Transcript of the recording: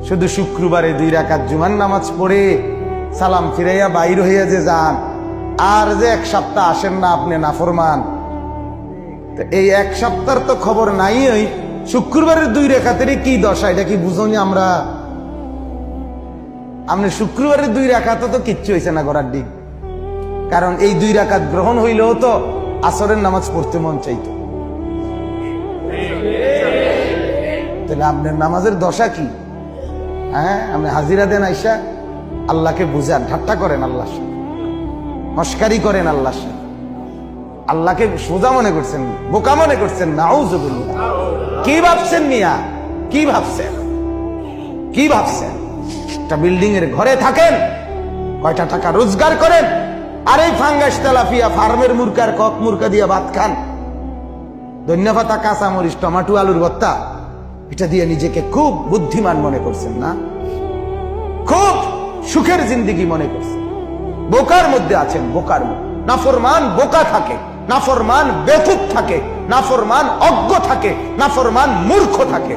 শুধু শুক্রবারে 2 রাকাত জুমার নামাজ পড়ে সালাম ফিরাইয়া বাইর হইয়া যে যান, আর যে 1 সপ্তাহ আসেন না আপনি নাফরমান। এই 1 সপ্তাহের তো খবর নাই। ওই শুক্রবারের 2 রাকাতেরই কি দশা, এটা কি বুঝনি আমরা? আপনি শুক্রবারের 2 রাকাত তো কিচ্ছু হয়েছে না করার দিক, কারণ এই 2 রাকাত গ্রহণ হইলেও তো আসরের নামাজ পড়তে মন চাইতো। তাহলে আপনার নামাজের দশা কি? হ্যাঁ, আপনি হাজিরা দেন আইসা আল্লাহকে বুঝান, ঠাট্টা করেন আল্লাহর সাথে, মস্কারি করেন আল্লাহর সাথে, আল্লাহকে সোজা মনে করছেন, বোকা মনে করছেন। নাউযুবিল্লাহ। কি ভাবছেন মিয়া? কি ভাবছেন? কি ভাবছেন? একটা বিল্ডিং এর ঘরে থাকেন, কয়টা টাকা রোজগার করেন, আর এই ফাঙ্গাস তেলাপিয়া ফার্মের মুরকার কক মুরকা দিয়ে ভাত খান, ধন্যপাতা, কাঁচামরিচ, টমাটো, আলুর ভর্তা, এটা দিয়ে নিজেকে খুব বুদ্ধিমান মনে করছেন না? খুব সুখের জিন্দেগি মনে করছেন। বোকার মধ্যে আছেন, বোকার মধ্যে। নাফরমান বোকা থাকে, নাফরমান বেকুব থাকে, নাফরমান অজ্ঞ থাকে, নাফরমান মূর্খ থাকে।